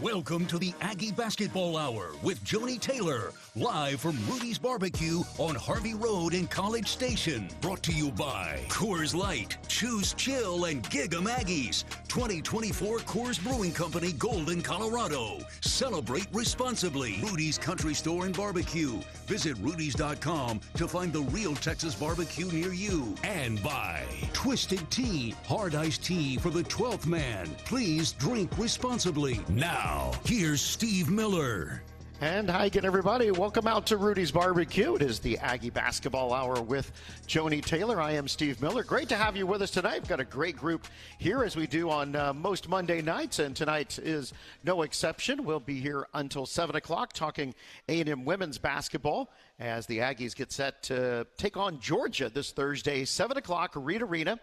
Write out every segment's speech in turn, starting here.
Welcome to the Aggie Basketball Hour with Joni Taylor, live from Rudy's Barbecue on Harvey Road in College Station. Brought to you by Coors Light, Choose Chill, and Gig 'em Aggies. 2024 Coors Brewing Company, Golden, Colorado. Celebrate responsibly. Rudy's Country Store and Barbecue. Visit rudys.com to find the real Texas barbecue near you. And by Twisted Tea, hard iced tea for the 12th man. Please drink responsibly. Now, here's Steve Miller. And hi again, everybody. Welcome out to Rudy's Barbecue. It is the Aggie Basketball Hour with Joni Taylor. I am Steve Miller. Great to have you with us tonight. We've got a great group here as we do on most Monday nights, and tonight is no exception. We'll be here until 7 o'clock talking A&M women's basketball as the Aggies get set to take on Georgia this Thursday, 7 o'clock, Reed Arena.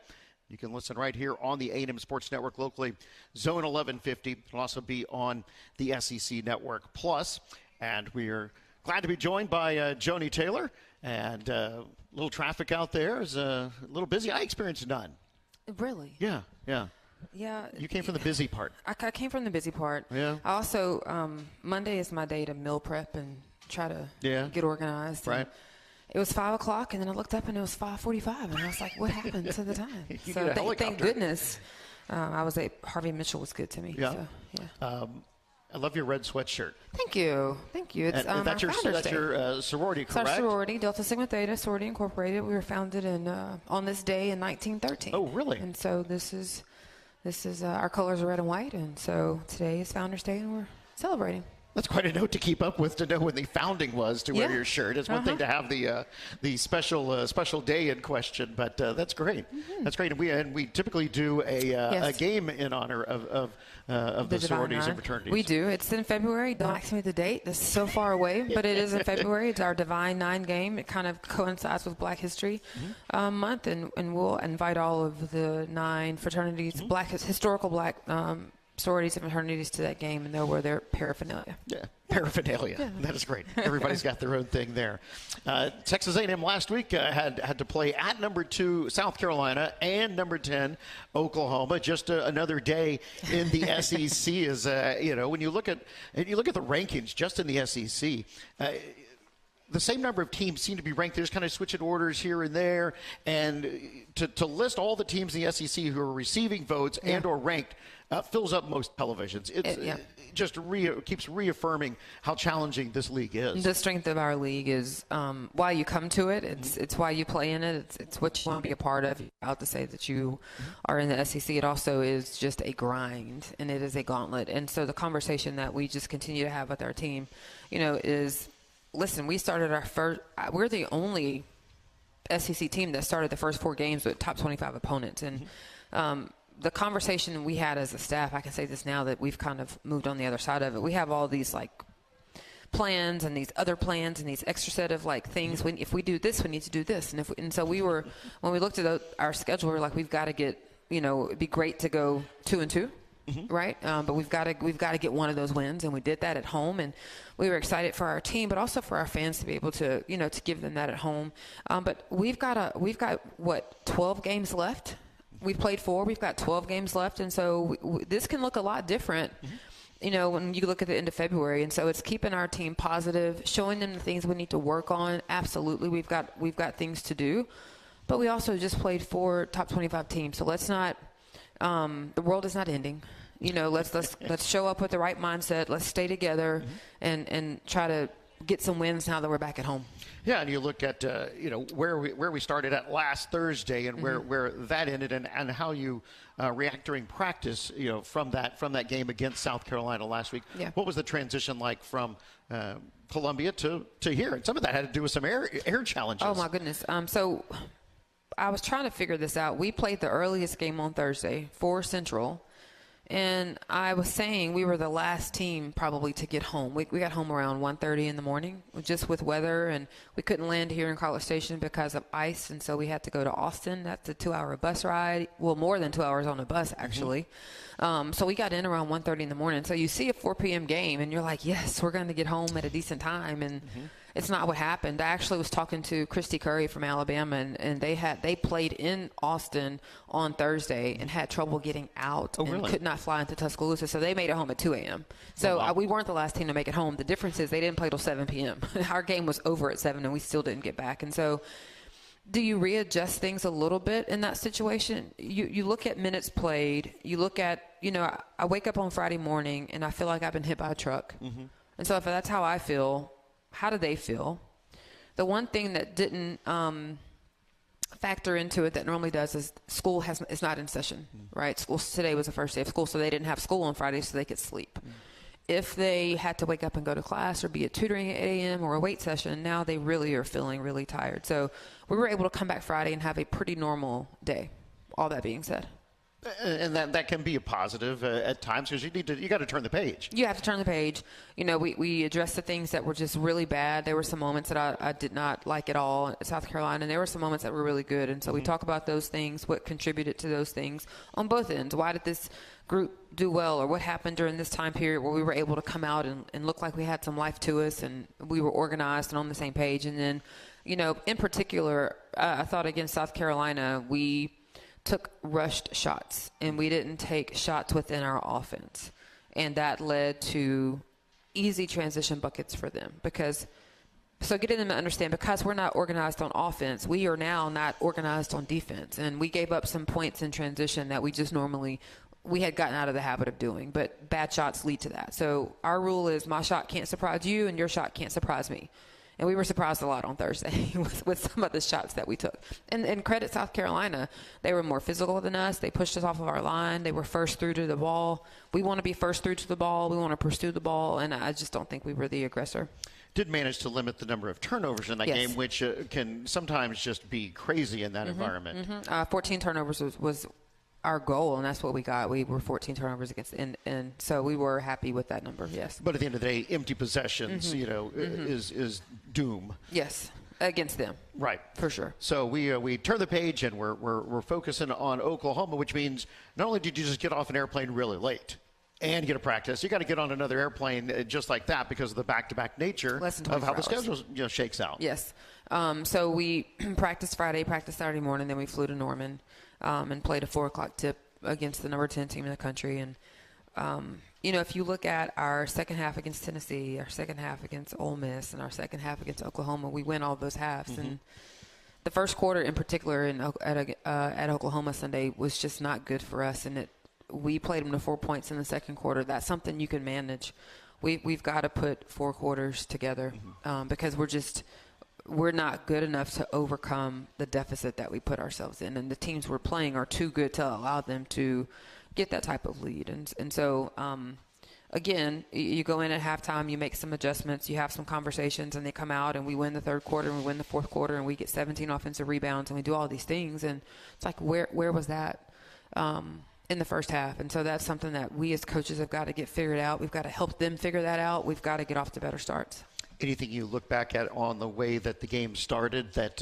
You can listen right here on the A&M Sports Network locally, Zone 1150. It'll also be on the SEC Network Plus. And we are glad to be joined by Joni Taylor. And a little traffic out there is a little busy. I experienced none. Really? Yeah. Yeah. You came from the busy part. I came from the busy part. Yeah. I also, Monday is my day to meal prep and try to get organized. Right. It was 5 o'clock, and then I looked up, and it was 5:45, and I was like, what happened to the time? So thank goodness Harvey Mitchell was good to me. Yeah. So, yeah. I love your red sweatshirt. Thank you. It's that's your sorority, correct? It's our sorority, Delta Sigma Theta Sorority Incorporated. We were founded on this day in 1913. Oh, really? And so this is our colors are red and white, and so today is Founders Day, and we're celebrating. That's quite a note to keep up with, to know when the founding was, to wear your shirt. It's one thing to have the special day in question, but that's great. Mm-hmm. That's great. And we typically do a game in honor of the sororities and fraternities. We do. It's in February. Don't ask me the date. This is so far away, but it is in February. It's our Divine Nine game. It kind of coincides with Black History Month, and we'll invite all of the 9 fraternities, historical black sororities and fraternities to that game, and they'll wear their paraphernalia. Yeah, paraphernalia. Yeah. That is great. Everybody's got their own thing there. Texas A&M last week had to play at number 2 South Carolina and number 10 Oklahoma. Just another day in the SEC. Is when you look at the rankings just in the SEC. The same number of teams seem to be ranked. They're just kind of switching orders here and there. And to list all the teams in the SEC who are receiving votes and or ranked fills up most televisions. It just keeps reaffirming how challenging this league is. The strength of our league is why you come to it. It's why you play in it. It's what you want to be a part of. You're out to say that you are in the SEC. It also is just a grind, and it is a gauntlet. And so the conversation that we just continue to have with our team, is, listen, we started we're the only SEC team that started the first 4 games with top 25 opponents. And the conversation we had as a staff, I can say this now that we've kind of moved on the other side of it. We have all these plans and these other plans and these extra set of things. If we do this, we need to do this. And so when we looked at our schedule, we were like, we've got to get, it'd be great to go 2-2. Right, but we've got to get one of those wins, and we did that at home, and we were excited for our team, but also for our fans to be able to, to give them that at home. But we've got 12 games left. We've played 4. We've got 12 games left, and so this can look a lot different. When you look at the end of February, and so it's keeping our team positive, showing them the things we need to work on. Absolutely, we've got things to do, but we also just played 4 top 25 teams, so let's not. The world is not ending. Let's show up with the right mindset. Let's stay together and try to get some wins now that we're back at home. Yeah, and you look at where we started at last Thursday and where that ended, and how you react during practice. From that game against South Carolina last week. Yeah. What was the transition like from Columbia to here? And some of that had to do with some air challenges. Oh my goodness. So I was trying to figure this out. We played the earliest game on Thursday, 4 Central, and I was saying we were the last team probably to get home. We got home around 1:30 in the morning, just with weather, and we couldn't land here in College Station because of ice, and so we had to go to Austin. That's a 2-hour bus ride. Well, more than 2 hours on a bus, actually. So we got in around 1:30 in the morning. So you see a 4 p.m. game, and you're like, yes, we're going to get home at a decent time, and it's not what happened. I actually was talking to Christy Curry from Alabama, and they played in Austin on Thursday and had trouble getting out and really? could not fly into Tuscaloosa, so they made it home at 2 a.m. So we weren't the last team to make it home. The difference is they didn't play till 7 p.m. Our game was over at 7, and we still didn't get back. And so do you readjust things a little bit in that situation? You look at minutes played. You look at, I wake up on Friday morning, and I feel like I've been hit by a truck. Mm-hmm. And so if that's how I feel, how do they feel? The one thing that didn't factor into it that normally does is school is not in session, right? School today was the first day of school, so they didn't have school on Friday, so they could sleep. If they had to wake up and go to class or be at tutoring at 8 a.m. or a weight session, now they really are feeling really tired. So we were able to come back Friday and have a pretty normal day, all that being said. And that can be a positive at times because you got to turn the page. You have to turn the page. We addressed the things that were just really bad. There were some moments that I did not like at all at South Carolina, and there were some moments that were really good. And so we talk about those things, what contributed to those things on both ends. Why did this group do well, or what happened during this time period where we were able to come out and look like we had some life to us and we were organized and on the same page. And then, in particular, I thought against South Carolina, we took rushed shots, and we didn't take shots within our offense. And that led to easy transition buckets for them so getting them to understand, because we're not organized on offense, we are now not organized on defense. And we gave up some points in transition that we had gotten out of the habit of doing, but bad shots lead to that. So our rule is my shot can't surprise you and your shot can't surprise me. And we were surprised a lot on Thursday with some of the shots that we took. And credit South Carolina. They were more physical than us. They pushed us off of our line. They were first through to the ball. We want to be first through to the ball. We want to pursue the ball. And I just don't think we were the aggressor. Did manage to limit the number of turnovers in that game, which can sometimes just be crazy in that environment. 14 turnovers was our goal, and that's what we got. We were 14 turnovers against, and so we were happy with that number. Yes. But at the end of the day, empty possessions, is doom. Yes, against them. Right, for sure. So we turn the page and we're focusing on Oklahoma, which means not only did you just get off an airplane really late and get a practice, you got to get on another airplane just like that because of the back-to-back nature of how the schedule shakes out. Yes. So we practiced Friday, practiced Saturday morning, then we flew to Norman. And played a 4 o'clock tip against the number 10 team in the country. And, if you look at our second half against Tennessee, our second half against Ole Miss, and our second half against Oklahoma, we win all those halves. And the first quarter in particular at Oklahoma Sunday was just not good for us. And we played them to 4 points in the second quarter. That's something you can manage. We've got to put 4 quarters together because we're not good enough to overcome the deficit that we put ourselves in. And the teams we're playing are too good to allow them to get that type of lead. And so, again, you go in at halftime, you make some adjustments, you have some conversations, and they come out, and we win the third quarter, and we win the fourth quarter, and we get 17 offensive rebounds, and we do all these things. And it's like, where was that in the first half? And so that's something that we as coaches have got to get figured out. We've got to help them figure that out. We've got to get off to better starts. Anything you look back at on the way that the game started that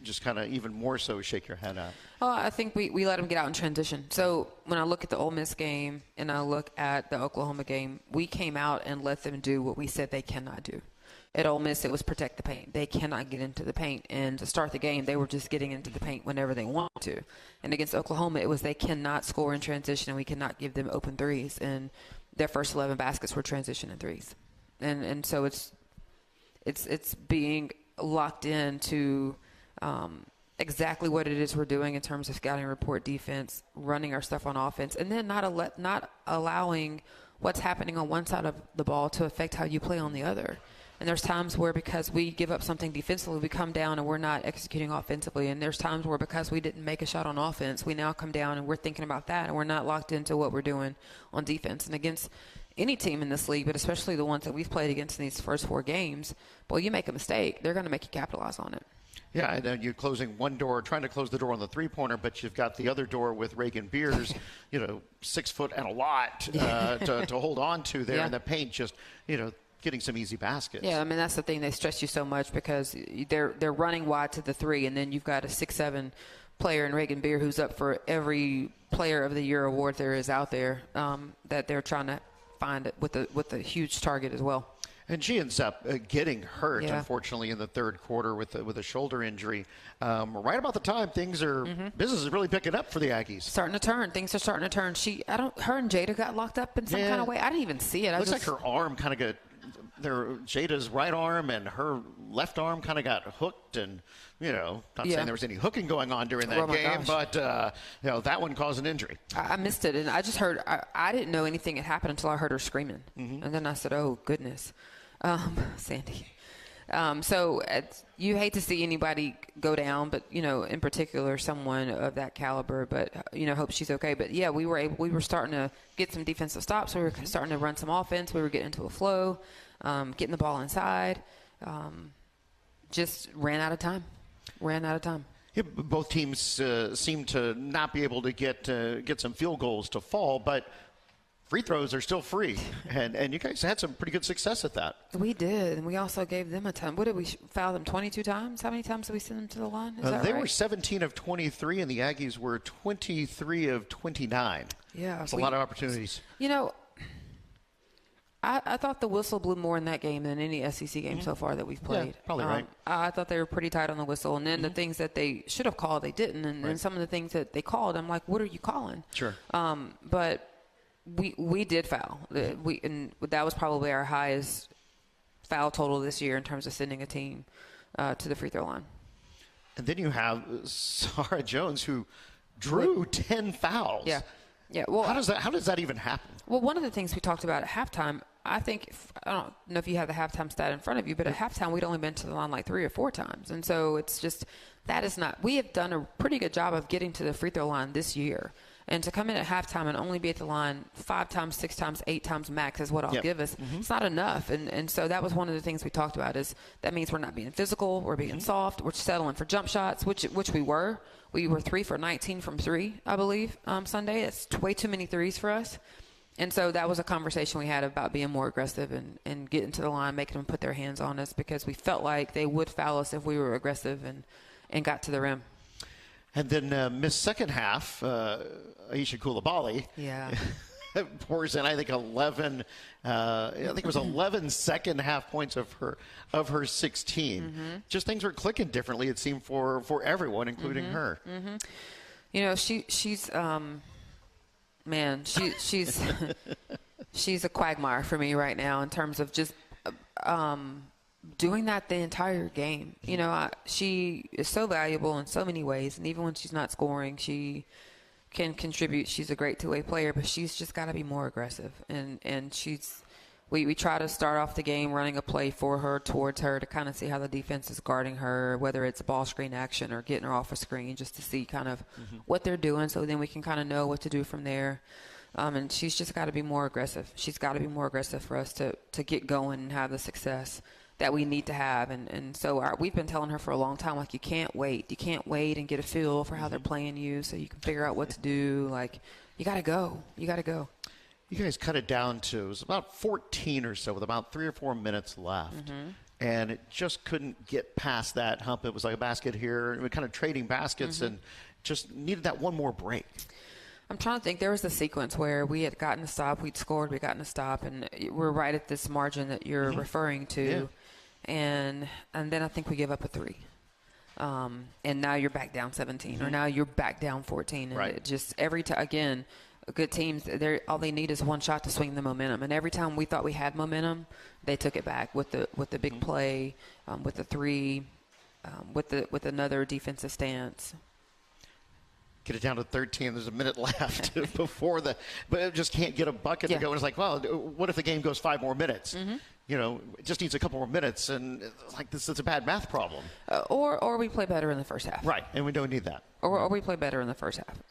just kind of even more so shake your head at? Oh, I think we let them get out in transition. So when I look at the Ole Miss game and I look at the Oklahoma game, we came out and let them do what we said they cannot do. At Ole Miss, it was protect the paint. They cannot get into the paint. And to start the game, they were just getting into the paint whenever they want to. And against Oklahoma, it was they cannot score in transition, and we cannot give them open threes. And their first 11 baskets were transition and threes. And so it's being locked into exactly what it is we're doing in terms of scouting report defense, running our stuff on offense, and then not allowing what's happening on one side of the ball to affect how you play on the other. And there's times where because we give up something defensively, we come down and we're not executing offensively. And there's times where because we didn't make a shot on offense, we now come down and we're thinking about that, and we're not locked into what we're doing on defense. And against any team in this league, but especially the ones that we've played against in these first 4 games, well, you make a mistake, they're going to make you capitalize on it. Yeah, and then you're closing one door, trying to close the door on the three-pointer, but you've got the other door with Reagan Beers, 6 foot and a lot to hold on to there, and the paint just, getting some easy baskets. Yeah, I mean, that's the thing. They stress you so much because they're running wide to the 3, and then you've got a 6'7" player in Reagan Beer who's up for every Player of the Year award there is out there that they're trying to find it with a huge target as well. And she ends up getting hurt, Yeah. unfortunately, in the third quarter with a shoulder injury. Right about the time business is really picking up for the Aggies. Starting to turn. Things are starting to turn. Her and Jada got locked up in some kind of way. I didn't even see it. Looks like her arm kind of got, Jada's right arm and her left arm kind of got hooked, and not saying there was any hooking going on during that game, but that one caused an injury. I missed it, and I just heard. I didn't know anything had happened until I heard her screaming, and then I said, "Oh goodness, Sandy." So you hate to see anybody go down, but in particular someone of that caliber. But hope she's okay. But yeah, we were starting to get some defensive stops. We were starting to run some offense. We were getting into a flow, getting the ball inside. Just ran out of time. Yeah, both teams seem to not be able to get some field goals to fall, but free throws are still free, and you guys had some pretty good success at that. We did, and we also gave them a ton. What did we foul them 22 times? How many times did we send them to the line? They were 17 of 23, and the Aggies were 23 of 29. Yeah. That's a lot of opportunities. I thought the whistle blew more in that game than any SEC game so far that we've played. Yeah, probably right. I thought they were pretty tight on the whistle, and then the things that they should have called, they didn't, and then some of the things that they called, I'm like, what are you calling? Sure. But we did foul. And that was probably our highest foul total this year in terms of sending a team to the free throw line. And then you have Sarah Jones, who drew 10 fouls. Yeah. Well, how does that even happen? Well, one of the things we talked about at halftime, I don't know if you have the halftime stat in front of you, but at halftime we'd only been to the line like 3 or 4 times. And so it's just, we have done a pretty good job of getting to the free throw line this year. And to come in at halftime and only be at the line 5 times, 6 times, 8 times max is what I'll give us. It's not enough. And so that was one of the things we talked about is that means we're not being physical, we're being soft, we're settling for jump shots, which we were. We were 3 for 19 from 3, I believe, Sunday. It's way too many threes for us. And so that was a conversation we had about being more aggressive and getting to the line, making them put their hands on us because we felt like they would foul us if we were aggressive and got to the rim. And then missed second half, Aisha Coulibaly. Yeah. Pours in, I think, 11. I think it was 11 second half points of her 16. Just things were clicking differently, it seemed, for everyone, including her. She's man, she's she's a quagmire for me right now in terms of just doing that the entire game. She is so valuable in so many ways, and even when she's not scoring, she can contribute. She's a great two-way player, but she's just got to be more aggressive. And we try to start off the game running a play for her, towards her, to kind of see how the defense is guarding her, whether it's ball screen action or getting her off a screen, just to see kind of what they're doing, so then we can kind of know what to do from there. And she's just got to be more aggressive. She's got to be more aggressive for us to get going and have the success that we need to have. And so we've been telling her for a long time, like, you can't wait. You can't wait and get a feel for how they're playing you so you can figure out what to do. Like, you got to go. You got to go. You guys cut it down to, it was about 14 or so with about 3 or 4 minutes left. And it just couldn't get past that hump. It was like a basket here. We were kind of trading baskets and just needed that one more break. I'm trying to think. There was a sequence where we had gotten a stop, we'd scored, we gotten a stop, and we're right at this margin that you're referring to. Yeah. And then I think we give up a 3. And now you're back down 17, or now you're back down 14. And it just every time, again, good teams, all they need is one shot to swing the momentum. And every time we thought we had momentum, they took it back with the big play, with the 3, with another defensive stance. Get it down to 13. There's a minute left before but it just can't get a bucket to go. And it's like, well, what if the game goes 5 more minutes? It just needs a couple more minutes, and like this is a bad math problem. Or we play better in the first half. Right, and we don't need that. Or we play better in the first half.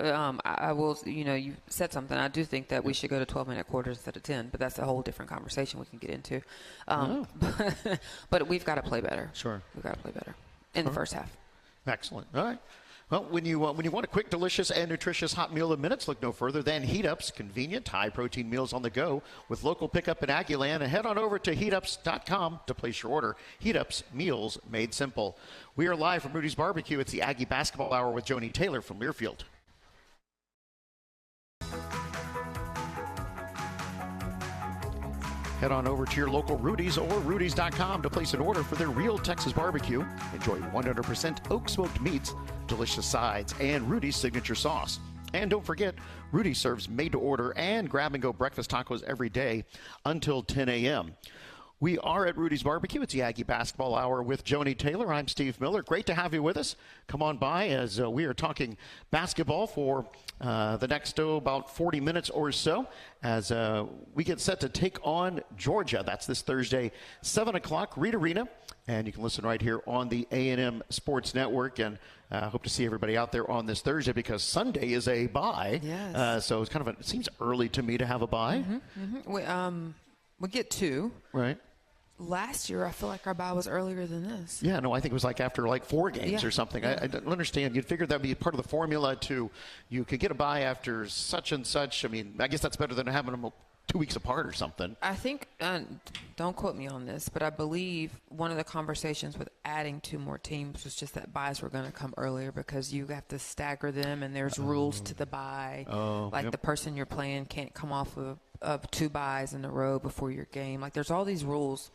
I will, you said something. I do think that we should go to 12-minute quarters instead of 10, but that's a whole different conversation we can get into. But we've got to play better. Sure. We've got to play better in the first half. Excellent. All right. Well, when you want a quick, delicious, and nutritious hot meal in minutes, look no further than Heat Up's convenient, high-protein meals on the go with local pickup in Aggieland. And head on over to heatups.com to place your order. Heat Up's, meals made simple. We are live from Rudy's Barbecue. It's the Aggie Basketball Hour with Joni Taylor from Learfield. Head on over to your local Rudy's or Rudy's.com to place an order for their real Texas barbecue. Enjoy 100% oak smoked meats, delicious sides, and Rudy's signature sauce. And don't forget, Rudy serves made-to-order and grab-and-go breakfast tacos every day until 10 a.m. We are at Rudy's Barbecue. It's the Aggie Basketball Hour with Joni Taylor. I'm Steve Miller. Great to have you with us. Come on by as we are talking basketball for the next about 40 minutes or so as we get set to take on Georgia. That's this Thursday, 7 o'clock, Reed Arena. And you can listen right here on the A&M Sports Network. And hope to see everybody out there on this Thursday because Sunday is a bye. Yes. So it's kind of it seems early to me to have a bye. We get two. Right. Last year, I feel like our bye was earlier than this. Yeah, no, I think it was like after like 4 games or something. Yeah. I don't understand. You'd figure that would be part of the formula to you could get a bye after such and such. I mean, I guess that's better than having them 2 weeks apart or something. I think, don't quote me on this, but I believe one of the conversations with adding 2 more teams was just that byes were going to come earlier because you have to stagger them and there's rules to the bye. The person you're playing can't come off of 2 byes in a row before your game. Like there's all these rules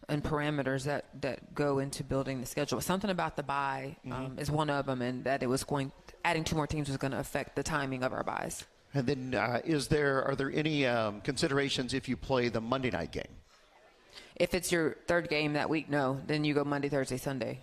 and parameters that go into building the schedule. Something about the bye is one of them, and that adding 2 more teams was going to affect the timing of our byes. And then are there any considerations if you play the Monday night game? If it's your 3rd game that week, no. Then you go Monday, Thursday, Sunday.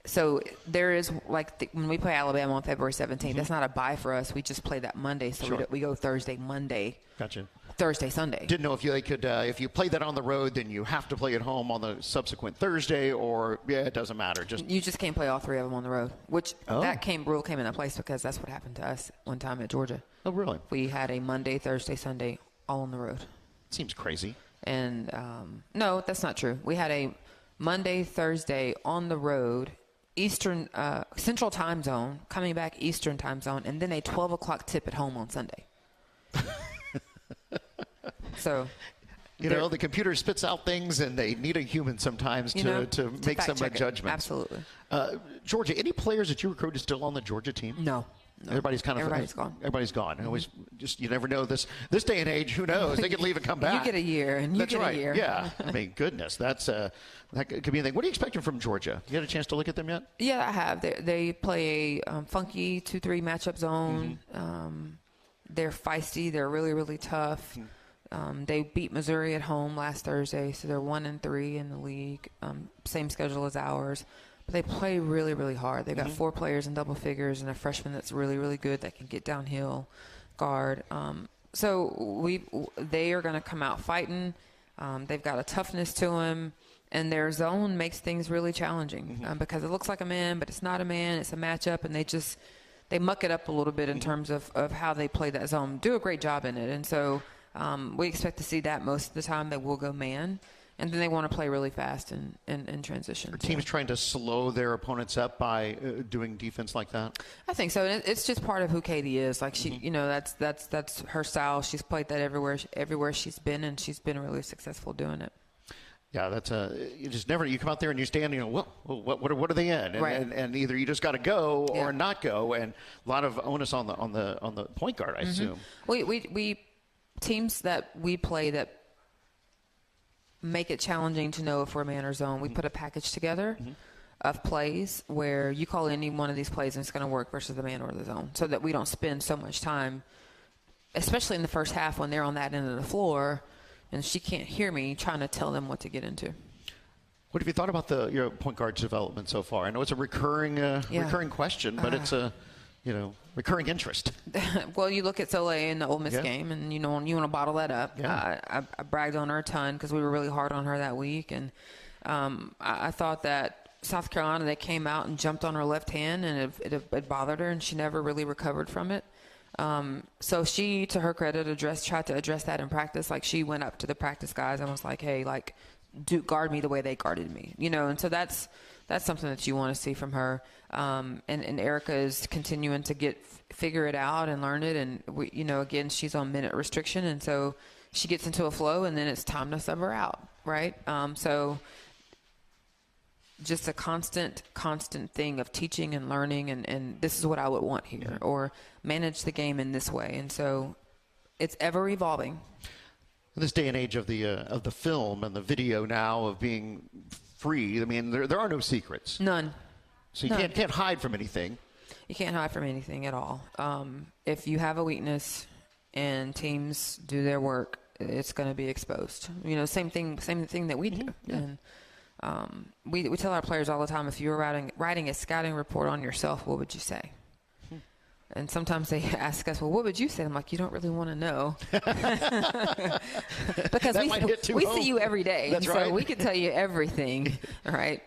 So there is, when we play Alabama on February 17th, that's not a bye for us. We just play that Monday. So we go Thursday, Monday. Gotcha. Thursday, Sunday. Didn't know if you could, if you play that on the road, then you have to play at home on the subsequent Thursday, or it doesn't matter. You just can't play all 3 of them on the road. Which rule came into place because that's what happened to us one time at Georgia. Oh, really? We had a Monday, Thursday, Sunday all on the road. Seems crazy. And no, that's not true. We had a Monday, Thursday on the road, Eastern Central Time Zone, coming back Eastern Time Zone, and then a 12 o'clock tip at home on Sunday. So, the computer spits out things, and they need a human sometimes to make some judgments. Absolutely. Georgia, any players that you recruited still on the Georgia team? No. Everybody's gone. Everybody's gone. Always, you never know this day and age. Who knows? They could leave and come back. You get a year, and That's get right. a year. Yeah. I mean, goodness, that could be a thing. What are you expecting from Georgia? You had a chance to look at them yet? Yeah, I have. They play a funky 2-3 matchup zone. They're feisty. They're really, really tough. They beat Missouri at home last Thursday, so they're 1-3 in the league. Same schedule as ours. But they play really, really hard. They've got 4 players in double figures and a freshman that's really, really good that can get downhill, guard. So they are going to come out fighting. They've got a toughness to them, and their zone makes things really challenging because it looks like a man, but it's not a man. It's a matchup, and they muck it up a little bit in terms of how they play that zone. Do a great job in it, and so we expect to see that most of the time. They will go man. And then they want to play really fast in transition. Are teams trying to slow their opponents up by doing defense like that? I think so. And it's just part of who Katie is. Like she, that's her style. She's played that everywhere she's been, and she's been really successful doing it. Yeah, that's you just never. You come out there and you stand. What are they in? And, right. and either you just got to go or not go, and a lot of onus on the point guard, I assume. We teams that we play that make it challenging to know if we're man or zone. We put a package together of plays where you call any one of these plays and it's going to work versus the man or the zone, so that we don't spend so much time, especially in the first half when they're on that end of the floor and she can't hear me trying to tell them what to get into. What have you thought about your point guard's development so far? I know it's a recurring question, but it's a recurring interest. Well, you look at Soleil in the Ole Miss game, and you want to bottle that up. Yeah. I bragged on her a ton because we were really hard on her that week, and I thought that South Carolina, they came out and jumped on her left hand, and it bothered her, and she never really recovered from it. So she, to her credit, tried to address that in practice. Like, she went up to the practice guys and was like, hey, guard me the way they guarded me, and so that's something that you want to see from her. And Erica is continuing to figure it out and learn it. And we, again, she's on minute restriction. And so she gets into a flow and then it's time to sub her out. Right. So just a constant thing of teaching and learning. And this is what I would want here, or manage the game in this way. And so it's ever evolving. In this day and age of the film and the video now of being free, I mean, there are no secrets. None. So you can't hide from anything. You can't hide from anything at all. If you have a weakness and teams do their work, it's going to be exposed. Same thing that we do. Yeah. And we tell our players all the time, if you were writing a scouting report on yourself, what would you say? And sometimes they ask us, well, what would you say? I'm like, you don't really want to know. Because we see you every day. That's right. So we can tell you everything, right?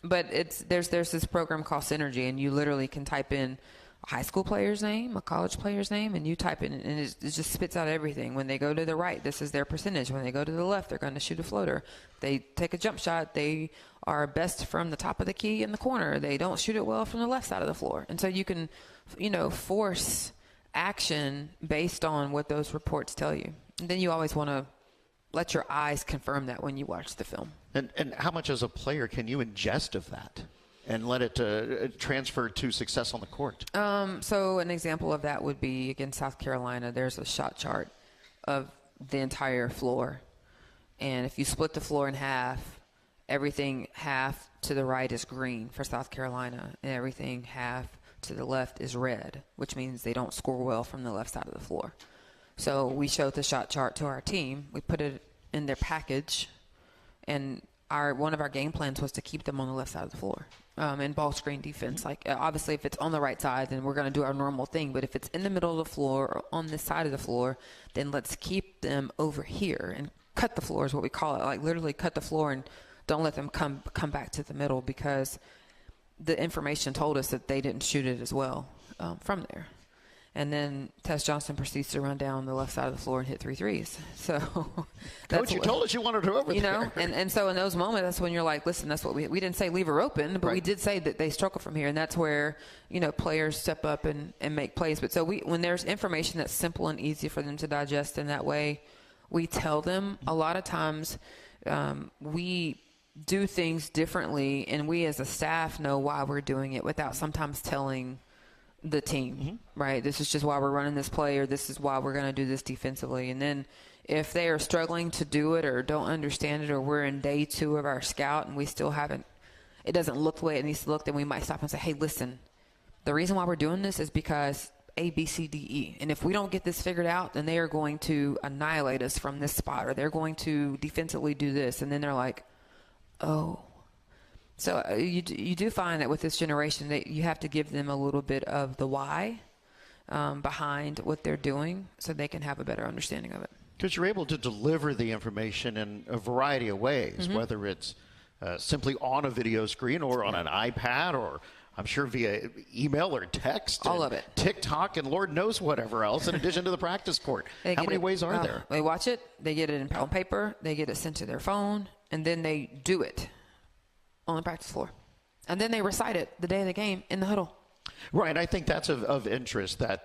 But there's this program called Synergy, and you literally can type in a high school player's name, a college player's name, and you type in, and it just spits out everything. When they go to the right, this is their percentage. When they go to the left, they're going to shoot a floater. They take a jump shot. They are best from the top of the key in the corner. They don't shoot it well from the left side of the floor. And so you can, force action based on what those reports tell you. And then you always want to let your eyes confirm that when you watch the film. And how much as a player can you ingest of that and let it transfer to success on the court? So an example of that would be against South Carolina. There's a shot chart of the entire floor. And if you split the floor in half, everything half to the right is green for South Carolina, and everything half to the left is red, which means they don't score well from the left side of the floor. So we showed the shot chart to our team. We put it in their package, and one of our game plans was to keep them on the left side of the floor in ball screen defense. Like, obviously, if it's on the right side, then we're going to do our normal thing. But if it's in the middle of the floor or on this side of the floor, then let's keep them over here and cut the floor is what we call it. Like, literally cut the floor and don't let them come back to the middle, because the information told us that they didn't shoot it as well from there. And then Tess Johnson proceeds to run down the left side of the floor and hit 3 threes. So Coach, you told us you wanted her over there. And so in those moments, that's when you're like, listen, that's what we didn't say leave her open, but we did say that they struggle from here. And that's where, players step up and make plays. But so when there's information that's simple and easy for them to digest in that way, we tell them. A lot of times we do things differently, and we as a staff know why we're doing it without sometimes telling the team, right? This is just why we're running this play, or this is why we're going to do this defensively. And then if they are struggling to do it or don't understand it, or we're in day 2 of our scout and we still haven't, it doesn't look the way it needs to look, then we might stop and say, hey, listen, the reason why we're doing this is because A, B, C, D, E. And if we don't get this figured out, then they are going to annihilate us from this spot, or they're going to defensively do this. And then they're like, oh. So you do find that with this generation that you have to give them a little bit of the why behind what they're doing, so they can have a better understanding of it. Because you're able to deliver the information in a variety of ways, whether it's simply on a video screen or on an iPad, or I'm sure via email or text. All of it. TikTok and Lord knows whatever else in addition to the practice court. How many ways are there? They watch it, they get it on paper, they get it sent to their phone, and then they do it on the practice floor. And then they recite it the day of the game in the huddle. Right. I think that's of interest that,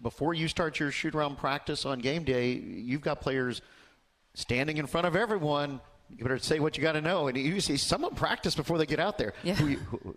before you start your shoot-around practice on game day, you've got players standing in front of everyone. You better say what you got to know. And you see someone practice before they get out there. Yeah.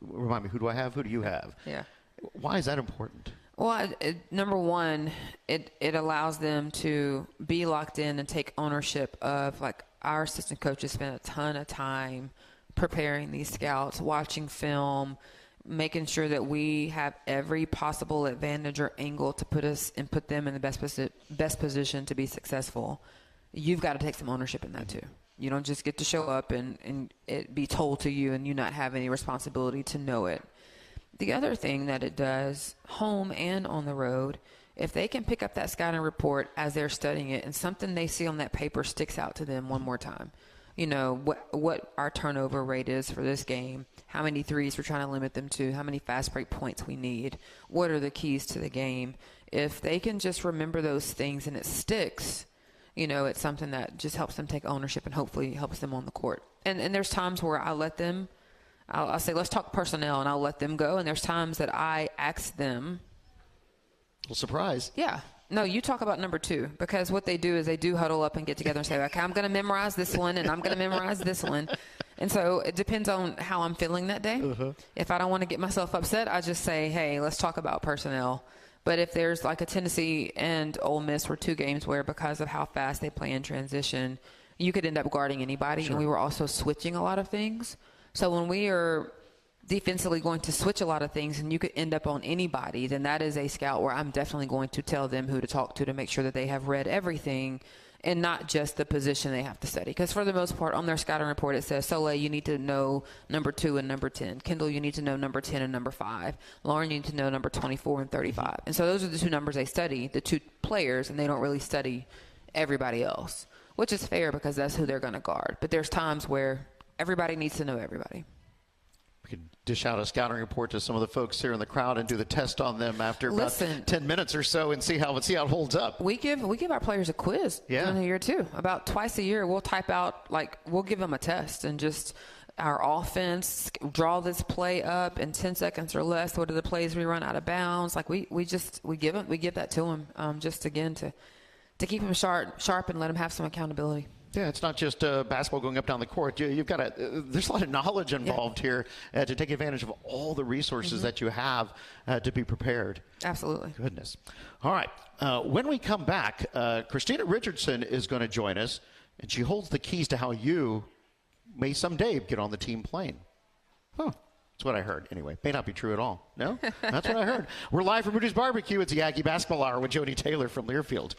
Remind me, who do I have? Who do you have? Yeah. Why is that important? Well, number one, it allows them to be locked in and take ownership of, like, our assistant coaches spend a ton of time preparing these scouts, watching film, making sure that we have every possible advantage or angle to put them in the best position to be successful. You've got to take some ownership in that too. You don't just get to show up and it be told to you and you not have any responsibility to know it. The other thing that it does, home and on the road, if they can pick up that scouting report as they're studying it and something they see on that paper sticks out to them one more time, what our turnover rate is for this game, how many threes we're trying to limit them to, how many fast break points we need, what are the keys to the game. If they can just remember those things and it sticks, it's something that just helps them take ownership and hopefully helps them on the court. And there's times where I'll say, let's talk personnel, and I'll let them go. And there's times that I ask them. Well, surprise. Yeah. No, you talk about number 2, because what they do is they do huddle up and get together and say, okay, I'm going to memorize this one and I'm going to memorize this one. And so it depends on how I'm feeling that day. If I don't want to get myself upset, I just say, hey, let's talk about personnel. But if there's like a Tennessee and Ole Miss were 2 games where because of how fast they play in transition, you could end up guarding anybody. Sure. And we were also switching a lot of things. So when we are defensively going to switch a lot of things and you could end up on anybody, then that is a scout where I'm definitely going to tell them who to talk to make sure that they have read everything and not just the position they have to study. Because for the most part, on their scouting report, it says, Soleil, you need to know number 2 and number 10. Kendall, you need to know number 10 and number 5. Lauren, you need to know number 24 and 35. And so those are the 2 numbers they study, the 2 players, and they don't really study everybody else, which is fair because that's who they're going to guard. But there's times where everybody needs to know everybody. We could dish out a scouting report to some of the folks here in the crowd and do the test on them after about 10 minutes or so and see how it holds up. We give our players a quiz during the year too. About twice a year, we'll type out, we'll give them a test and just our offense, draw this play up in 10 seconds or less. What are the plays we run out of bounds? We give that to them just again to keep them sharp and let them have some accountability. Yeah, it's not just basketball going up down the court. You've got there's a lot of knowledge involved here to take advantage of all the resources that you have to be prepared. Absolutely. Goodness. All right. When we come back, Christina Richardson is going to join us, and she holds the keys to how you may someday get on the team plane. Huh. That's what I heard. Anyway, may not be true at all. No? That's what I heard. We're live from Rudy's Barbecue. It's the Aggie Basketball Hour with Joni Taylor from Learfield.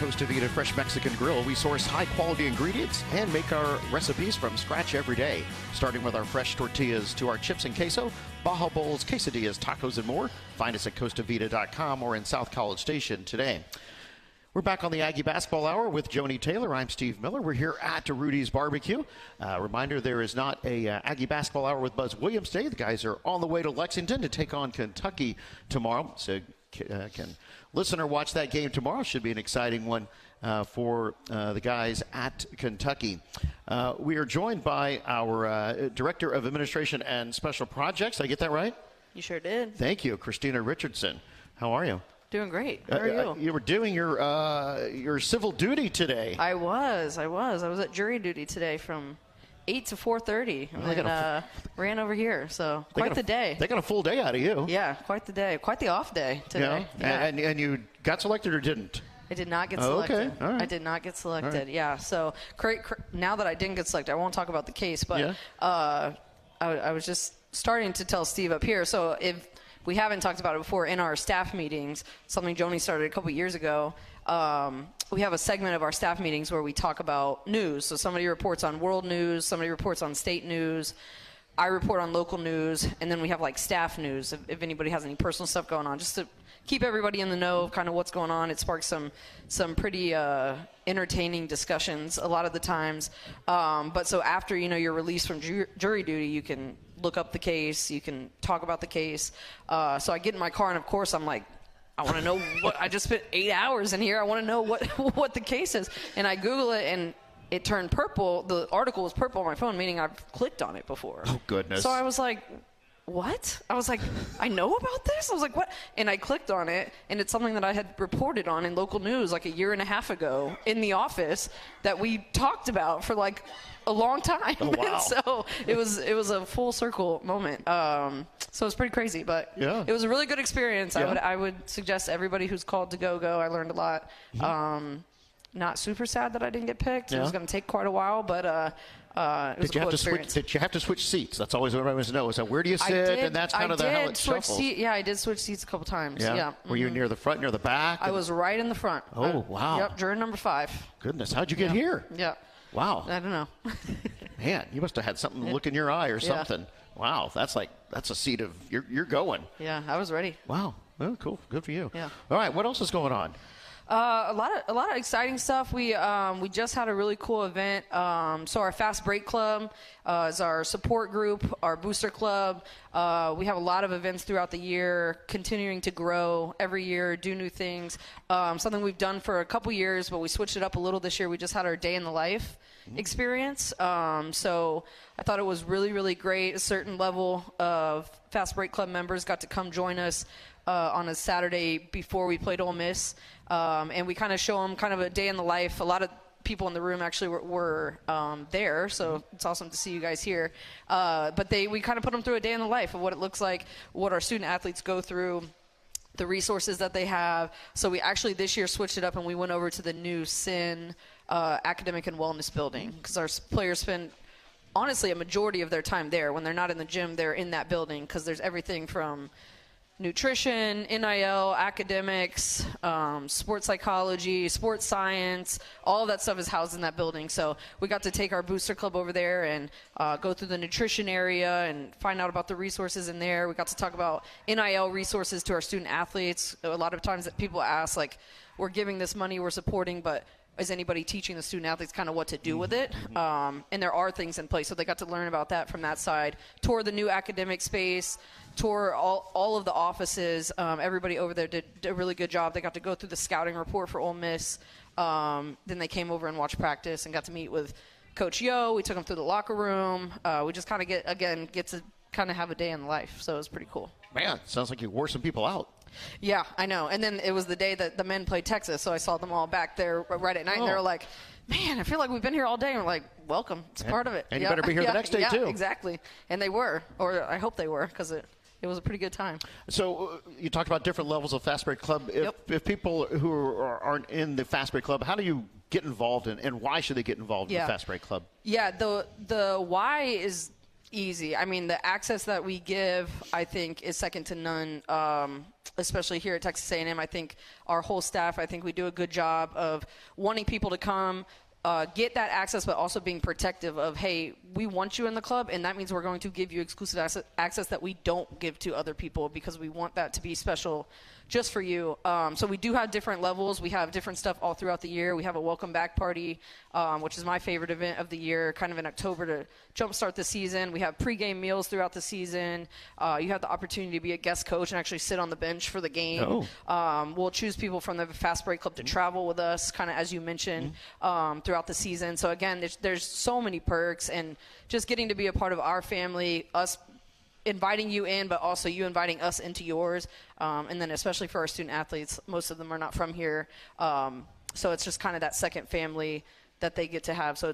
Costa Vida Fresh Mexican Grill, we source high-quality ingredients and make our recipes from scratch every day, starting with our fresh tortillas to our chips and queso, Baja Bowls, quesadillas, tacos, and more. Find us at CostaVita.com or in South College Station today. We're back on the Aggie Basketball Hour with Joni Taylor. I'm Steve Miller. We're here at Rudy's Barbecue. Reminder, there is not a Aggie Basketball Hour with Buzz Williams today. The guys are on the way to Lexington to take on Kentucky tomorrow. So can listen or watch that game tomorrow. Should be an exciting one for the guys at Kentucky. We are joined by our Director of Administration and Special Projects. Did I get that right? You sure did. Thank you, Christina Richardson. How are you? Doing great. How are you? You were doing your civil duty today. I was at jury duty today from 8 to 4:30 and ran over here. So quite the day. They got a full day out of you. Yeah, quite the day. Quite the off day today. Yeah. And you got selected or didn't? I did not get selected. Okay. All right. I did not get selected. Right. Yeah. So now that I didn't get selected, I won't talk about the case, but I was just starting to tell Steve up here. So if we haven't talked about it before, in our staff meetings, something Joni started a couple years ago, we have a segment of our staff meetings where we talk about news. So somebody reports on world news, somebody reports on state news, I report on local news, and then we have staff news if anybody has any personal stuff going on, just to keep everybody in the know of kind of what's going on. It sparks some pretty entertaining discussions a lot of the times. But so after you're released from jury duty, you can look up the case, you can talk about the case. So I get in my car, and of course I'm like, I want to know what I just spent 8 hours in here. I want to know what the case is. And I Google it, and it turned purple. The article was purple on my phone, meaning I've clicked on it before. Oh, goodness. So I was like, what? I was like, I know about this? I was like, what? And I clicked on it, and it's something that I had reported on in local news a year and a half ago in the office that we talked about for a long time. Oh, wow. So it was a full circle moment. So it was pretty crazy, but it was a really good experience. Yeah. I would suggest everybody who's called to go. I learned a lot. Mm-hmm. Not super sad that I didn't get picked. It was going to take quite a while, but it was a cool experience. Did you have to switch seats? That's always what everybody wants to know. So where do you sit? And that's kind of how it shuffles. I did switch seats a couple times. Yeah. Mm-hmm. Were you near the front, near the back? I was right in the front. Oh, wow. Yep, juror number 5. Goodness, how'd you get here? Yeah. Wow. I don't know. Man, you must have had something look in your eye or something. Wow, that's a seat of you're going. Yeah, I was ready. Wow. Well, cool. Good for you. Yeah. All right, what else is going on? A lot of exciting stuff. We just had a really cool event. So our Fast Break Club is our support group, our booster club. We have a lot of events throughout the year, continuing to grow every year, do new things. Something we've done for a couple years, but we switched it up a little this year. We just had our Day in the Life experience. So I thought it was really, really great. A certain level of Fast Break Club members got to come join us on a Saturday before we played Ole Miss. And we kind of show them kind of a day in the life. A lot of people in the room actually were there, so it's awesome to see you guys here. But we kind of put them through a day in the life of what it looks like, what our student athletes go through, the resources that they have. So we actually this year switched it up, and we went over to the new SIN academic and wellness building, because our players spend honestly a majority of their time there. When they're not in the gym, they're in that building, because there's everything from nutrition, NIL, academics, sports psychology, sports science, all of that stuff is housed in that building. So we got to take our booster club over there and go through the nutrition area and find out about the resources in there. We got to talk about NIL resources to our student athletes. A lot of times that people ask, like, we're giving this money, we're supporting, but is anybody teaching the student athletes kind of what to do with it? And there are things in place. So they got to learn about that from that side. Tour the new academic space, tour all of the offices. Everybody over there did a really good job. They got to go through the scouting report for Ole Miss. Then they came over and watched practice and got to meet with Coach Yo. We took them through the locker room. We just kind of get to kind of have a day in life. So it was pretty cool. Man, sounds like you wore some people out. Yeah, I know. And then it was the day that the men played Texas, so I saw them all back there right at night, and they were like, man, I feel like we've been here all day. And we're like, welcome. It's part of it. And you better be here the next day, too. Yeah, exactly. And they were, or I hope they were, because it was a pretty good time. So you talked about different levels of Fast Break Club. If people who aren't in the Fast Break Club, how do you get involved, and why should they get involved in the Fast Break Club? Yeah, the why is easy. I mean, the access that we give, I think, is second to none, especially here at Texas A&M. I think our whole staff, I think we do a good job of wanting people to come, get that access, but also being protective of, hey, we want you in the club, and that means we're going to give you exclusive access that we don't give to other people, because we want that to be special just for you. So we do have different levels. We have different stuff all throughout the year. We have a welcome back party, which is my favorite event of the year, kind of in October to jumpstart the season. We have pregame meals throughout the season. You have the opportunity to be a guest coach and actually sit on the bench for the game. We'll choose people from the Fast Break Club to travel with us, kind of as you mentioned, throughout the season. So again, there's so many perks, and just getting to be a part of our family, us inviting you in, but also you inviting us into yours. And then especially for our student athletes, most of them are not from here. So it's just kind of that second family that they get to have. So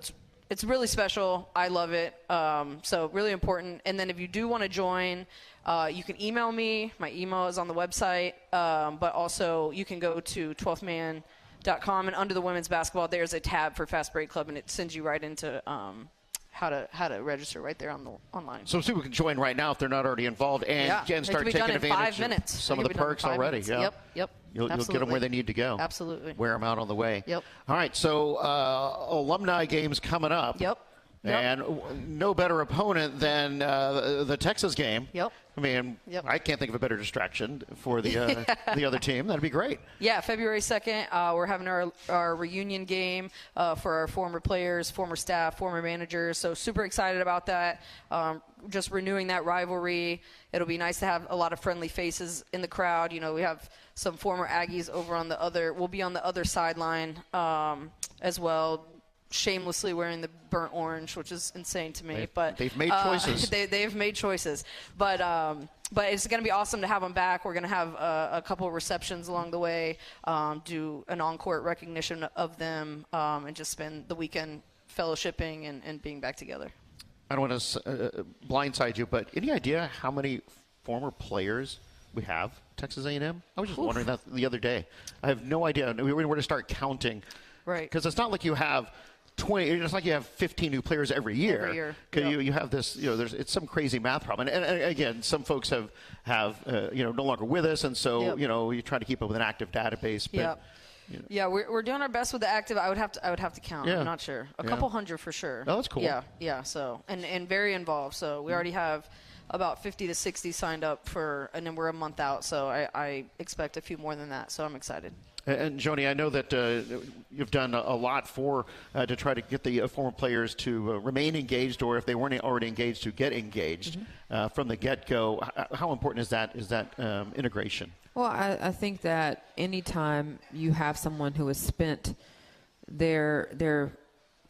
it's really special. I love it. So really important. And then if you do want to join, you can email me. My email is on the website. But also you can go to 12thman.com, and under the women's basketball, there's a tab for Fast Break Club, and it sends you right into how to register right there online. So people can join right now if they're not already involved, and start taking advantage of some of the perks already. Yep. You'll get them where they need to go. Absolutely. Wear them out on the way. Yep. All right, so alumni games coming up. Yep. And no better opponent than the Texas game. Yep. I mean, I can't think of a better distraction for the the other team. That'd be great. Yeah, February 2nd, we're having our reunion game for our former players, former staff, former managers. So super excited about that. Just renewing that rivalry. It'll be nice to have a lot of friendly faces in the crowd. You know, we have some former Aggies over on the other. We'll be on the other sideline as well, shamelessly wearing the burnt orange, which is insane to me. But they've made choices. They've made choices. But it's going to be awesome to have them back. We're going to have a couple of receptions along the way, do an on-court recognition of them, and just spend the weekend fellowshipping and being back together. I don't want to blindside you, but any idea how many former players we have Texas A&M? I was just wondering that the other day. I have no idea. We were to start counting. Right. Because it's not like you have 20. It's like you have 15 new players every year. Every year. Because you have this. It's some crazy math problem. And again, some folks have no longer with us, and so you try to keep up with an active database. But, Yeah, we're doing our best with the active. I would have to count. I'm not sure. A couple hundred for sure. Oh, that's cool. Yeah. So and very involved. So we already have about 50 to 60 signed up and then we're a month out. So I expect a few more than that. So I'm excited. And Joni, I know that you've done a lot to try to get the former players to remain engaged, or if they weren't already engaged, to get engaged from the get-go. How important is that integration? Well, I think that anytime you have someone who has spent their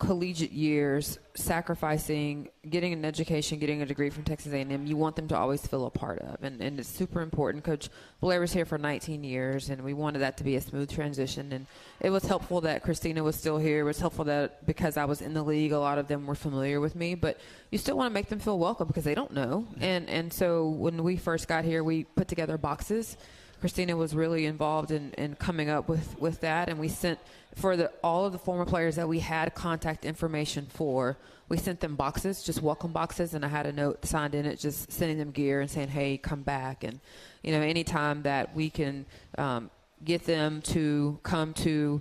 collegiate years, sacrificing, getting an education, getting a degree from Texas A&M, you want them to always feel a part of. And it's super important. Coach Blair was here for 19 years, and we wanted that to be a smooth transition. And it was helpful that Christina was still here. It was helpful that because I was in the league, a lot of them were familiar with me. But you still want to make them feel welcome because they don't know. And so when we first got here, we put together boxes. Christina was really involved in coming up with that, and we sent for all of the former players that we had contact information for. We sent them boxes, just welcome boxes, and I had a note signed in it, just sending them gear and saying, "Hey, come back." And anytime that we can get them to come to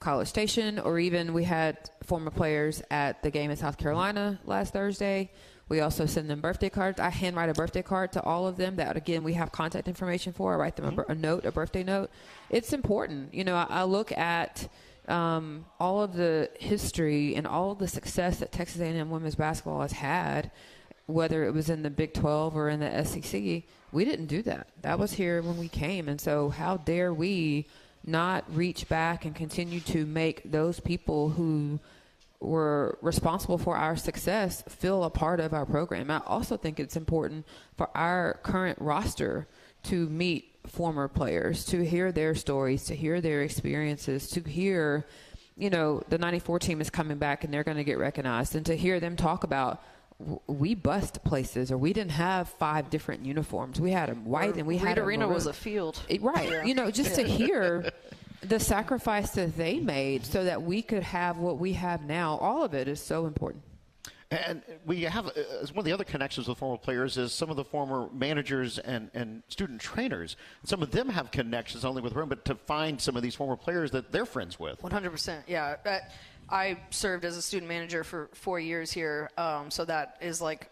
College Station, or even we had former players at the game in South Carolina last Thursday. We also send them birthday cards. I handwrite a birthday card to all of them that, again, we have contact information for. I write them a note, a birthday note. It's important. I look at all of the history and all of the success that Texas A&M women's basketball has had, whether it was in the Big 12 or in the SEC. We didn't do that. That was here when we came. And so how dare we not reach back and continue to make those people who were responsible for our success feel a part of our program. I also think it's important for our current roster to meet former players, to hear their stories, to hear their experiences, to hear, the 94 team is coming back and they're going to get recognized, and to hear them talk about, we bust places, or we didn't have 5 different uniforms. We had a white and we had a Arena maroon. was a field. Right. Yeah. Just to hear the sacrifice that they made so that we could have what we have now, all of it is so important. And we have, one of the other connections with former players is some of the former managers and student trainers. Some of them have connections not only with Rome, but to find some of these former players that they're friends with. 100%. Yeah. I served as a student manager for 4 years here. So that is like,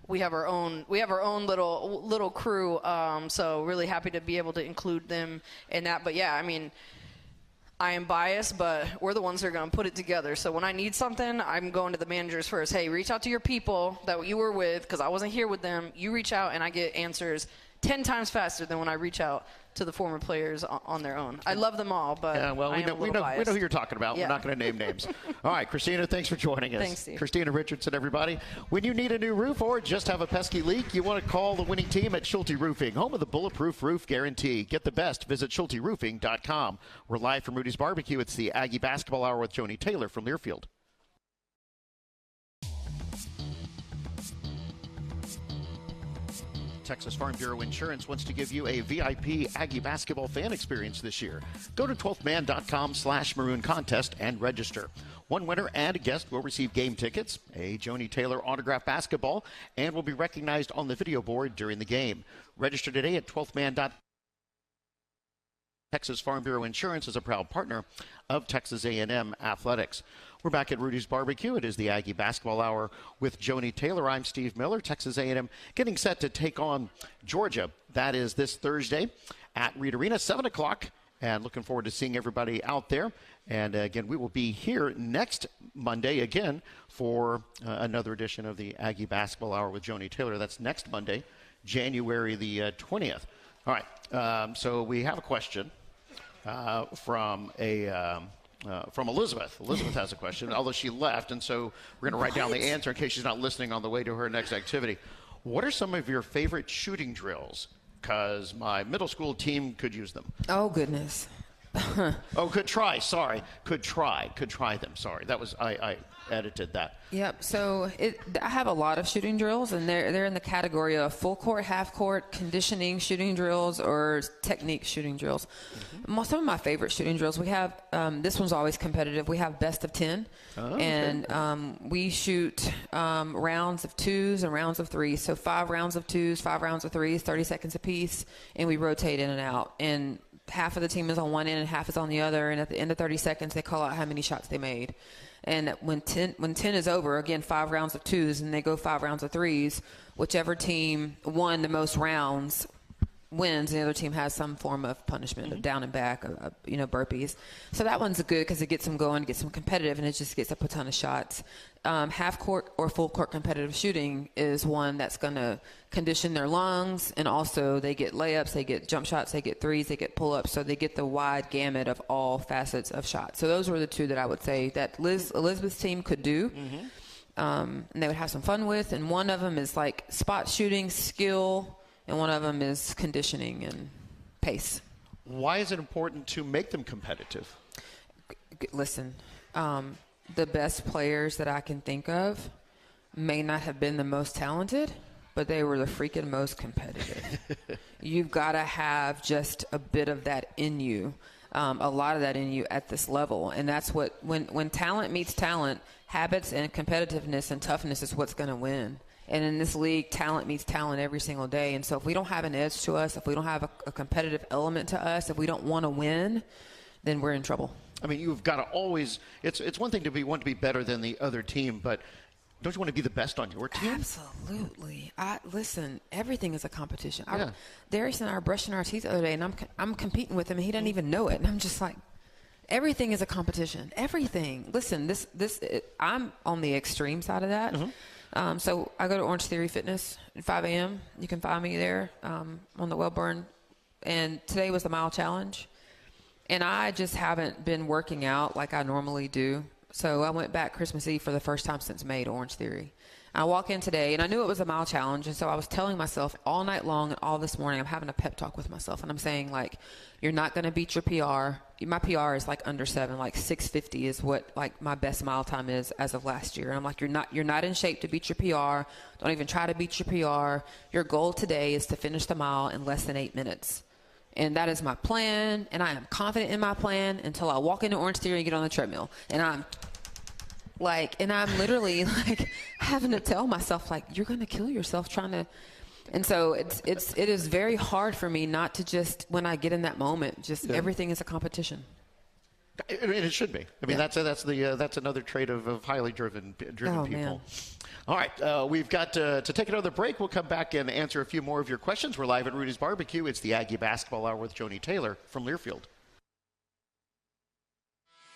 we have our own little crew. So really happy to be able to include them in that. But yeah, I am biased, but we're the ones that are going to put it together. So when I need something, I'm going to the managers first. Hey, reach out to your people that you were with, because I wasn't here with them. You reach out, and I get answers 10 times faster than when I reach out to the former players on their own. I love them all, but we know who you're talking about. Yeah. We're not going to name names. All right, Christina, thanks for joining us. Thanks, Steve. Christina Richardson, everybody. When you need a new roof or just have a pesky leak, you want to call the winning team at Schulte Roofing, home of the Bulletproof Roof Guarantee. Get the best. Visit SchulteRoofing.com. We're live from Rudy's Barbecue. It's the Aggie Basketball Hour with Joni Taylor from Learfield. Texas Farm Bureau Insurance wants to give you a VIP Aggie basketball fan experience this year. Go to 12thman.com/maroon contest and register. One winner and a guest will receive game tickets, a Joni Taylor autographed basketball, and will be recognized on the video board during the game. Register today at 12thman.com. Texas Farm Bureau Insurance is a proud partner of Texas A&M Athletics. We're back at Rudy's Barbecue. It is the Aggie Basketball Hour with Joni Taylor. I'm Steve Miller. Texas A&M getting set to take on Georgia. That is this Thursday at Reed Arena, 7 o'clock. And looking forward to seeing everybody out there. And again, we will be here next Monday again for another edition of the Aggie Basketball Hour with Joni Taylor. That's next Monday, January the 20th. All right. So we have a question from Elizabeth. Elizabeth has a question, although she left, and so we're going to write down the answer in case she's not listening on the way to her next activity. What are some of your favorite shooting drills? Because my middle school team could use them. Oh, goodness. Could try them. Sorry. That was, I edited that. Yep. So I have a lot of shooting drills, and they're in the category of full court, half court, conditioning shooting drills, or technique shooting drills. Mm-hmm. Some of my favorite shooting drills, we have, this one's always competitive. We have best of 10, and we shoot rounds of 2s and rounds of 3s. So 5 rounds of 2s, 5 rounds of 3s, 30 seconds apiece, and we rotate in and out. And half of the team is on one end and half is on the other, and at the end of 30 seconds, they call out how many shots they made. And when 10 is over, again, 5 rounds of 2s, and they go 5 rounds of 3s, whichever team won the most rounds wins, and the other team has some form of punishment, of down and back, burpees. So that one's good because it gets them going, gets them competitive, and it just gets up a ton of shots. Half court or full court competitive shooting is one that's going to condition their lungs, and also they get layups, they get jump shots, they get threes, they get pull-ups, so they get the wide gamut of all facets of shots. So those were the two that I would say that Elizabeth's team could do, and they would have some fun with. And one of them is like spot shooting, skill, and one of them is conditioning and pace. Why is it important to make them competitive? Listen, the best players that I can think of may not have been the most talented, but they were the freaking most competitive. You've got to have just a bit of that in you, a lot of that in you at this level. And that's what, when talent meets talent, habits and competitiveness and toughness is what's going to win. And in this league, talent meets talent every single day. And so if we don't have an edge to us, if we don't have a competitive element to us, if we don't want to win, then we're in trouble. I mean, you've got to always – it's one thing to want to be better than the other team, but don't you want to be the best on your team? Absolutely. Listen, everything is a competition. Yeah. Darius and I were brushing our teeth the other day, and I'm competing with him, and he doesn't even know it. And I'm just like, everything is a competition. Everything. Listen, I'm on the extreme side of that. So I go to Orange Theory Fitness at 5 a.m. You can find me there on the Wellburn. And today was the mile challenge. And I just haven't been working out like I normally do. So I went back Christmas Eve for the first time since May to Orange Theory. I walk in today, and I knew it was a mile challenge. And so I was telling myself all night long and all this morning, I'm having a pep talk with myself. And I'm saying, like, you're not going to beat your PR. My PR is like under 7, like 6:50 is what like my best mile time is as of last year. And I'm like, you're not in shape to beat your PR. Don't even try to beat your PR. Your goal today is to finish the mile in less than 8 minutes. And that is my plan, and I am confident in my plan until I walk into Orange Theory and get on the treadmill. And I'm literally like having to tell myself, like, you're going to kill yourself trying to. And so it is very hard for me not to just, when I get in that moment, everything is a competition. It should be. I mean, that's another trait of highly driven people. Man. All right, we've got to take another break. We'll come back and answer a few more of your questions. We're live at Rudy's Barbecue. It's the Aggie Basketball Hour with Joni Taylor from Learfield.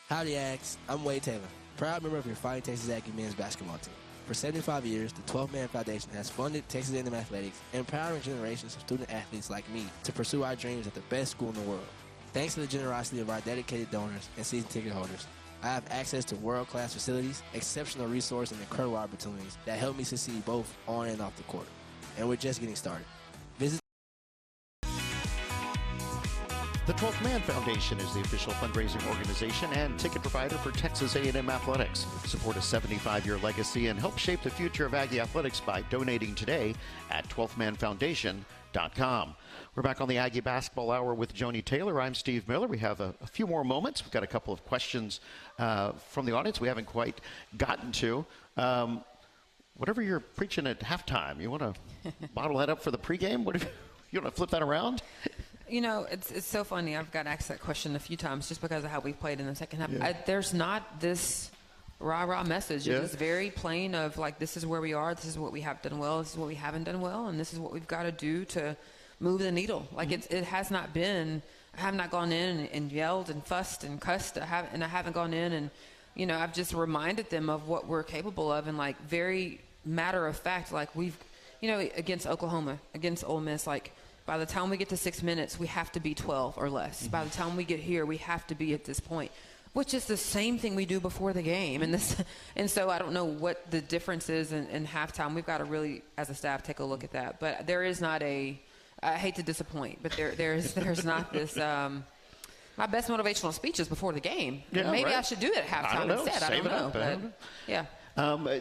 Howdy, Ags. I'm Wade Taylor, proud member of your Fighting Texas Aggie men's basketball team. For 75 years, the 12 Man Foundation has funded Texas A&M athletics, empowering generations of student athletes like me to pursue our dreams at the best school in the world. Thanks to the generosity of our dedicated donors and season ticket holders, I have access to world-class facilities, exceptional resources, and incredible opportunities that help me succeed both on and off the court. And we're just getting started. Visit. The 12th Man Foundation is the official fundraising organization and ticket provider for Texas A&M Athletics. Support a 75-year legacy and help shape the future of Aggie Athletics by donating today at 12thmanfoundation.com. We're back on the Aggie Basketball Hour with Joni Taylor. I'm Steve Miller. We have a few more moments. We've got a couple of questions from the audience we haven't quite gotten to. Whatever you're preaching at halftime, you want to bottle that up for the pregame? You want to flip that around? You know, it's so funny. I've got asked that question a few times just because of how we played in the second half. Yeah. There's not this rah-rah message. It's very plain of, like, this is where we are, this is what we have done well, this is what we haven't done well, and this is what we've got to do to move the needle. Like, it has not been – I have not gone in and yelled and fussed and cussed. I haven't gone in and, you know, I've just reminded them of what we're capable of, and, like, very matter of fact, like, we've – you know, against Oklahoma, against Ole Miss, like – by the time we get to 6 minutes, we have to be 12 or less. By the time we get here, we have to be at this point, which is the same thing we do before the game. And so I don't know what the difference is in halftime. We've got to really, as a staff, take a look at that. But there is not I hate to disappoint, but there's not this. My best motivational speech is before the game. Yeah, maybe right. I should do it at halftime instead. I don't know. But, yeah.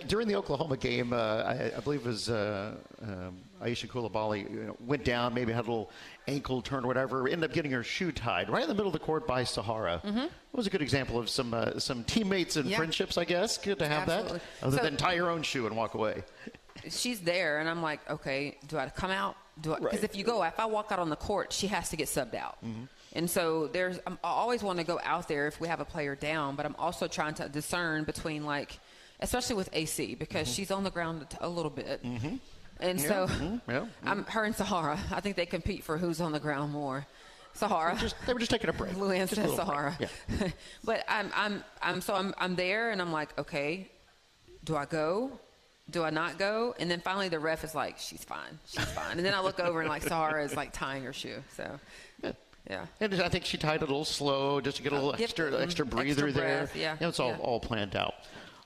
During the Oklahoma game, I believe it was Aisha Coulibaly went down, maybe had a little ankle turn or whatever, ended up getting her shoe tied right in the middle of the court by Sahara. It was a good example of some teammates and friendships, I guess. Good to have that. Other than tie your own shoe and walk away. She's there, and I'm like, okay, do I come out? Because if I walk out on the court, she has to get subbed out. And so I always want to go out there if we have a player down, but I'm also trying to discern between, like, especially with AC, because she's on the ground a little bit. And so her and Sahara, I think they compete for who's on the ground more. Sahara. They were just taking a break. Luann and Sahara. Yeah. But I'm there, and I'm like, okay, do I go? Do I not go? And then finally the ref is like, she's fine. And then I look over and like Sahara is like tying her shoe. So, yeah. And I think she tied it a little slow just to get a little extra breather there. Yeah. It's all planned out.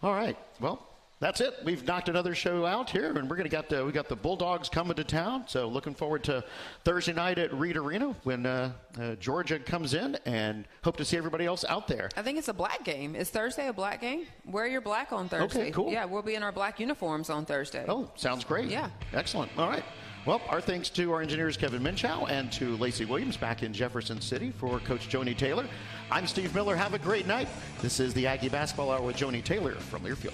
All right. Well, that's it. We've knocked another show out here, and we got the Bulldogs coming to town. So looking forward to Thursday night at Reed Arena when Georgia comes in, and hope to see everybody else out there. I think it's a black game. Is Thursday a black game? Wear your black on Thursday. Okay, cool. Yeah, we'll be in our black uniforms on Thursday. Oh, sounds great. Yeah. Excellent. All right. Well, our thanks to our engineers, Kevin Minchow, and to Lacey Williams back in Jefferson City for Coach Joni Taylor. I'm Steve Miller. Have a great night. This is the Aggie Basketball Hour with Joni Taylor from Learfield.